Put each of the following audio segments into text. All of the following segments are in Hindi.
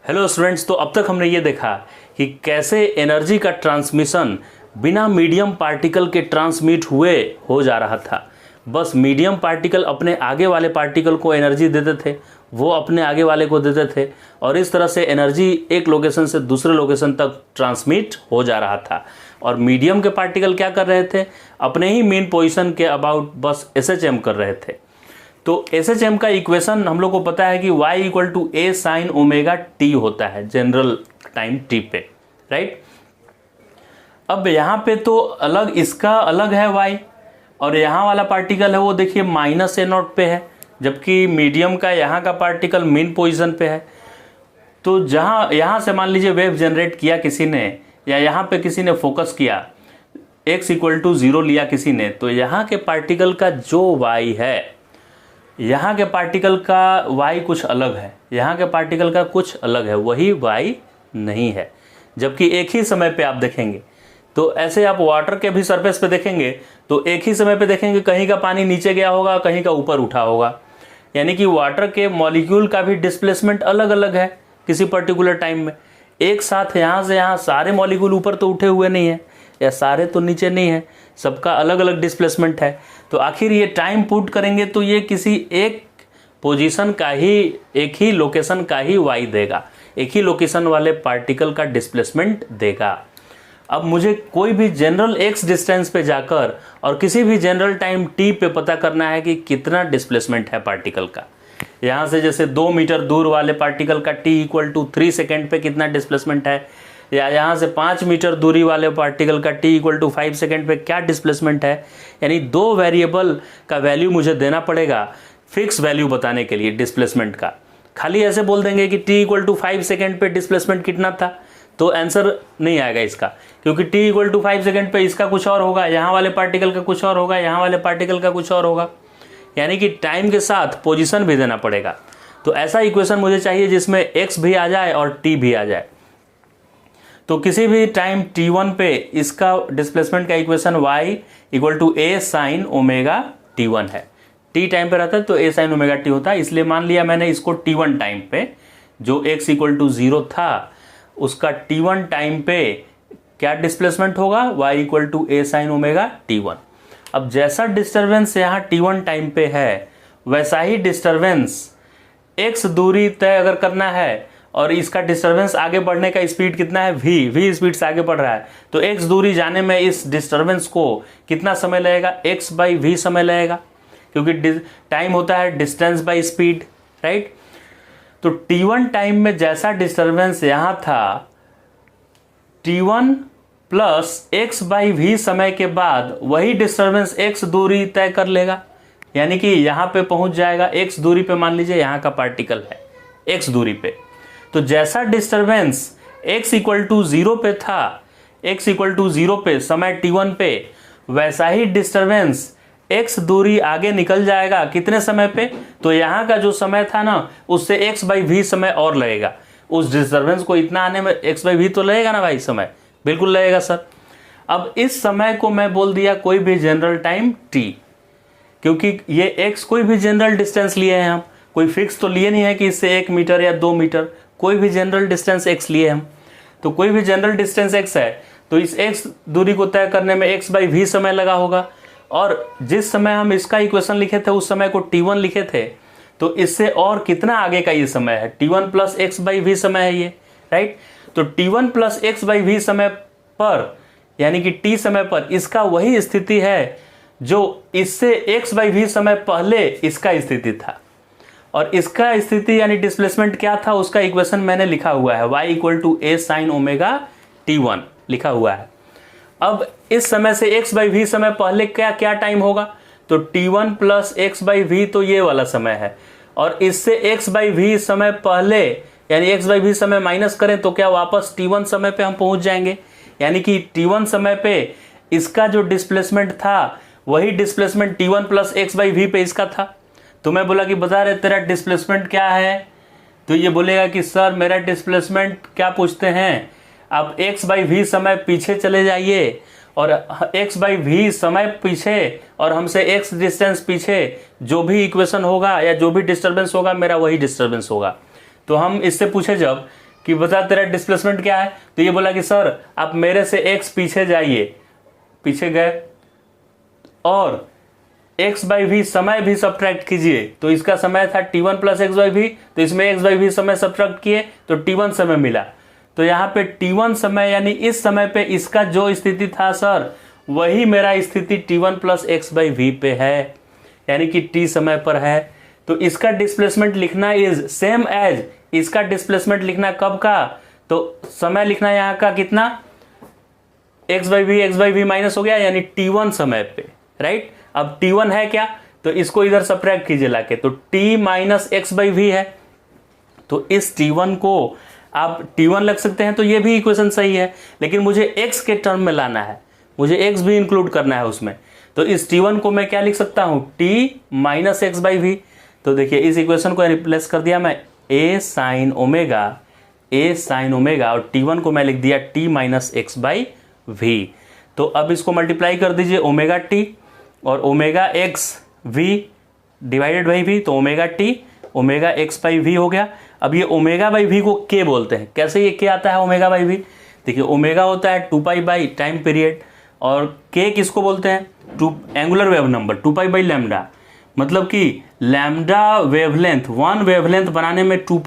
हेलो स्टूडेंट्स, तो अब तक हमने ये देखा कि कैसे एनर्जी का ट्रांसमिशन बिना मीडियम पार्टिकल के ट्रांसमिट हुए हो जा रहा था। बस मीडियम पार्टिकल अपने आगे वाले पार्टिकल को एनर्जी देते थे, वो अपने आगे वाले को देते थे और इस तरह से एनर्जी एक लोकेशन से दूसरे लोकेशन तक ट्रांसमिट हो जा रहा था। और मीडियम के पार्टिकल क्या कर रहे थे, अपने ही मेन पोजीशन के अबाउट बस SHM कर रहे थे। तो SHM का इक्वेशन हम लोग को पता है कि y equal to a sine omega t होता है जनरल टाइम t पे, राइट। अब यहाँ पे तो अलग, इसका अलग है y और यहाँ वाला पार्टिकल है वो देखिए माइनस a नॉट पे है, जबकि मीडियम का यहाँ का पार्टिकल मेन पोजीशन पे है। तो जहाँ यहाँ से मान लीजिए वेव जनरेट किया किसी ने, या यहाँ पे किसी ने फोकस किया, x इक्वल टू 0 लिया किसी ने, तो यहाँ के पार्टिकल का जो y है, यहाँ के पार्टिकल का y कुछ अलग है, यहाँ के पार्टिकल का कुछ अलग है, वही y नहीं है। जबकि एक ही समय पे आप देखेंगे तो ऐसे आप वाटर के भी सरफेस पे देखेंगे तो एक ही समय पे देखेंगे कहीं का पानी नीचे गया होगा, कहीं का ऊपर उठा होगा। यानी कि वाटर के मॉलिक्यूल का भी डिस्प्लेसमेंट अलग अलग है किसी पर्टिकुलर टाइम में। एक साथ यहाँ से यहाँ सारे मॉलिक्यूल ऊपर तो उठे हुए नहीं है, या सारे तो नीचे नहीं है, सबका अलग अलग डिस्प्लेसमेंट है। तो आखिर ये टाइम पुट करेंगे तो ये किसी एक पोजीशन का ही, एक ही लोकेशन का ही y देगा, एक ही लोकेशन वाले पार्टिकल का डिस्प्लेसमेंट देगा। अब मुझे कोई भी जनरल x डिस्टेंस पे जाकर और किसी भी जनरल टाइम t पे पता करना है कि कितना डिस्प्लेसमेंट है पार्टिकल का। यहाँ से जैसे 2 मीटर दूर वाले पार्टिकल का t इक्वल टू 3 सेकेंड पे कितना डिस्प्लेसमेंट है, या यहाँ से 5 मीटर दूरी वाले पार्टिकल का t इक्वल टू 5 सेकेंड पे क्या डिस्प्लेसमेंट है। यानी दो वेरिएबल का वैल्यू मुझे देना पड़ेगा फिक्स वैल्यू बताने के लिए डिस्प्लेसमेंट का। खाली ऐसे बोल देंगे कि t इक्वल टू 5 सेकेंड पे डिस्प्लेसमेंट कितना था, तो आंसर नहीं आएगा इसका, क्योंकि t इक्वल टू 5 सेकेंड पे इसका कुछ और होगा, यहाँ वाले पार्टिकल का कुछ और होगा, यहाँ वाले पार्टिकल का कुछ और होगा। यानी कि टाइम के साथ पोजीशन भी देना पड़ेगा। तो ऐसा इक्वेशन मुझे चाहिए जिसमें x भी आ जाए और t भी आ जाए। तो किसी भी टाइम t1 पे इसका डिस्प्लेसमेंट का equation y equal to a sine omega t1 है। t टाइम पे रहता है तो a साइन ओमेगा t होता है, इसलिए मान लिया मैंने इसको t1 टाइम पे, जो x इक्वल टू 0 था उसका t1 टाइम पे क्या डिस्प्लेसमेंट होगा, y equal to a sine omega t1। अब जैसा डिस्टर्बेंस यहाँ t1 टाइम पे है वैसा ही डिस्टर्बेंस x दूरी तय अगर करना है और इसका डिस्टर्बेंस आगे बढ़ने का स्पीड कितना है, v स्पीड से आगे बढ़ रहा है, तो x दूरी जाने में इस डिस्टर्बेंस को कितना समय लगेगा, x बाई v समय लगेगा, क्योंकि टाइम होता है डिस्टेंस बाई स्पीड, राइट। तो t1 टाइम में जैसा डिस्टर्बेंस यहाँ था, t1 plus x by v समय के बाद वही डिस्टर्बेंस x दूरी तय कर लेगा। यानी कि यहाँ पे पहुंच जाएगा x दूरी पे, मान लीजिए यहाँ का पार्टिकल है x दूरी पे, तो जैसा डिस्टर्बेंस x इक्वल टू 0 पे था, x इक्वल टू 0 पे समय t1 पे, वैसा ही डिस्टर्बेंस x दूरी आगे निकल जाएगा कितने समय पे, तो यहाँ का जो समय था ना उससे x बाई v समय और लगेगा। उस डिस्टर्बेंस को इतना आने में x बाई v तो लगेगा ना भाई, समय बिल्कुल लगेगा सर। अब इस समय को मैं बोल दिया कोई भी जनरल टाइम t, क्योंकि ये x कोई भी जनरल डिस्टेंस लिए हैं हम, कोई फिक्स तो लिए नहीं है कि इससे 1 मीटर या 2 मीटर, कोई भी जनरल डिस्टेंस x लिए हम। तो कोई भी जनरल डिस्टेंस x है तो इस x दूरी को तय करने में x बाई v समय लगा होगा। और जिस समय हम इसका इक्वेशन लिखे थे उस समय को t1 लिखे थे, तो इससे और कितना आगे का ये समय है, t1 plus x by v समय है ये, राइट। तो t1 plus x by v समय पर, यानी कि t समय पर इसका वही स्थिति है जो इससे x बाई v समय पहले इसका स्थिति था। और इसका स्थिति यानी डिस्प्लेसमेंट क्या था उसका इक्वेशन मैंने लिखा हुआ है, y equal to a sine omega t1 लिखा हुआ है। अब इस समय से x बाई v समय पहले क्या क्या टाइम होगा, तो t1 plus x by v तो ये वाला समय है, और इससे x बाई v समय पहले यानी x बाई v समय माइनस करें तो क्या वापस t1 समय पे हम पहुंच जाएंगे। यानी कि t1 समय पे इसका जो डिस्प्लेसमेंट था वही displacement t1 plus x by v पे इसका था। तो मैं बोला कि बता रहे तेरा डिस्प्लेसमेंट क्या है, तो ये बोलेगा कि सर मेरा डिस्प्लेसमेंट क्या पूछते हैं, आप x बाई v समय पीछे चले जाइए और x बाई v समय पीछे और हमसे x डिस्टेंस पीछे, जो भी इक्वेशन होगा या जो भी डिस्टर्बेंस होगा मेरा वही डिस्टर्बेंस होगा। तो हम इससे पूछे जब कि बता तेरा डिस्प्लेसमेंट क्या है, तो ये बोला कि सर आप मेरे से x पीछे जाइए, पीछे गए और x बाई वी समय भी सब्ट्रैक्ट कीजिए। तो इसका समय था t1 plus x by we, तो इसमें x बाई वी समय सब्ट्रैक्ट किए तो t1 समय मिला। तो यहाँ पे t1 समय यानी इस समय पे इसका जो स्थिति था सर वही मेरा स्थिति t1 plus x by we पे है, यानी कि t समय पर है। तो इसका डिस्प्लेसमेंट लिखना इज सेम एज इसका डिस्प्लेसमेंट लिखना कब का, तो समय लिखना यहाँ का कितना एक्स बाई वी माइनस हो गया, यानी t1 समय पे, राइट। अब t1 है क्या, तो इसको इधर सब्ट्रैक्ट कीजिए लाके, तो t minus x by V है। तो इस t1 को आप t1 लग सकते हैं, तो ये भी इक्वेशन सही है, लेकिन मुझे x के टर्म में लाना है, मुझे x भी इंक्लूड करना है उसमें। तो इस t1 को मैं क्या लिख सकता हूं, t minus x by we. तो देखिए इस इक्वेशन को रिप्लेस कर दिया मैं a साइन ओमेगा, और t1 को मैं लिख दिया t minus x by we. तो अब इसको मल्टीप्लाई कर दीजिए ओमेगा t और omega x v divided by we, तो omega t omega x by v हो गया। अब ये ओमेगा बाई वी को के बोलते हैं। कैसे ये के आता है ओमेगा बाई वी, देखिए ओमेगा होता है 2 बाई टाइम पीरियड, और के किसको बोलते हैं, angular wave number 2 by lambda. मतलब कि लैम्डा वेवलेंथ, वन वेवलेंथ बनाने में 2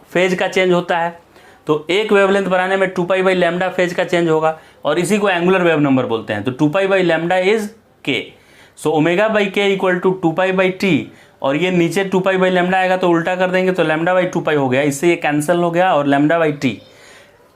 फेज का चेंज होता है, तो एक वेवलेंथ बनाने में 2 बाई लैम्डा फेज का चेंज होगा, और इसी को एंगुलर वेव नंबर बोलते हैं। तो 2 बाई लैम्डा इज के, सो omega by k equal to 2 by T, और ये नीचे 2 बाई लैम्डा आएगा तो उल्टा कर देंगे, तो लैम्डा बाई 2 हो गया, इससे ये कैंसिल हो गया, और lambda by t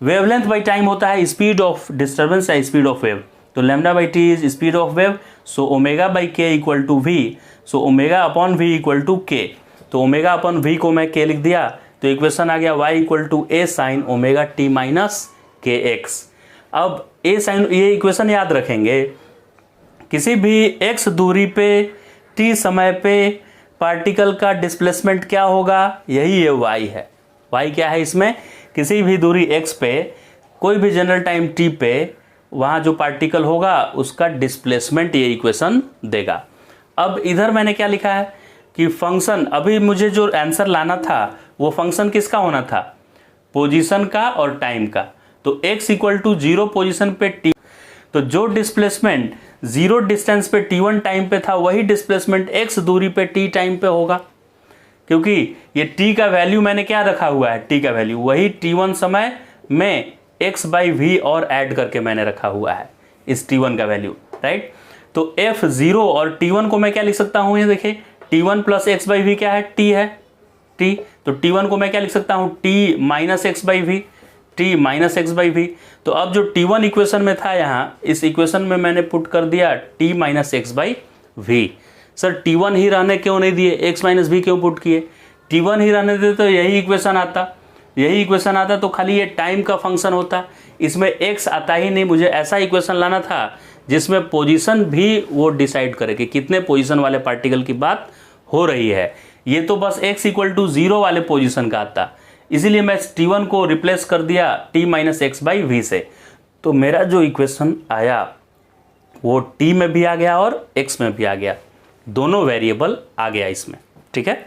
wavelength by time होता है स्पीड ऑफ डिस्टर्बेंस या स्पीड ऑफ वेव, तो lambda by t is speed of wave. So omega by k equal to v, so omega upon v equal to k. तो ओमेगा अपॉन वी को मैं के लिख दिया, तो इक्वेशन आ गया y equal to A sine omega T minus K X. अब ए साइन, ये इक्वेशन याद रखेंगे, किसी भी x दूरी पे t समय पे पार्टिकल का डिस्प्लेसमेंट क्या होगा, यही ये y है। y क्या है इसमें, किसी भी दूरी x पे कोई भी जनरल टाइम t पे वहाँ जो पार्टिकल होगा उसका डिस्प्लेसमेंट ये इक्वेशन देगा। अब इधर मैंने क्या लिखा है कि फंक्शन, अभी मुझे जो आंसर लाना था वो फंक्शन किसका होना था, पोजीशन का और टाइम का। तो x इक्वल टू 0 पोजीशन पे t, तो जो डिस्प्लेसमेंट 0 डिस्टेंस पे t1 टाइम पे था वही डिस्प्लेसमेंट x दूरी पे t टाइम पे होगा, क्योंकि ये t का वैल्यू मैंने क्या रखा हुआ है, t का वैल्यू वही t1 समय में x बाई वी और ऐड करके मैंने रखा हुआ है इस t1 का वैल्यू, राइट। तो f0 और t1 को मैं क्या लिख सकता हूं, ये देखिए t1 plus x by we क्या है, t है, t। तो t1 को मैं क्या लिख सकता हूं, t minus x by V, t minus x by we. तो अब जो t1 इक्वेशन में था यहाँ, इस इक्वेशन में मैंने पुट कर दिया t minus x by V. Sir t1 ही रहने क्यों नहीं दिए, x माइनस वी क्यों पुट किए, t1 ही रहने देते तो यही इक्वेशन आता, तो खाली ये टाइम का फंक्शन होता, इसमें x आता ही नहीं। मुझे ऐसा इक्वेशन लाना था जिसमें पोजीशन भी वो डिसाइड करे कि कितने पोजीशन वाले पार्टिकल की बात हो रही है। ये तो बस x इक्वल टू 0 वाले पोजीशन का आता, इसीलिए मैं t1 को रिप्लेस कर दिया t minus x by V से। तो मेरा जो इक्वेशन आया वो t में भी आ गया और x में भी आ गया, दोनों वेरिएबल आ गया इसमें, ठीक है।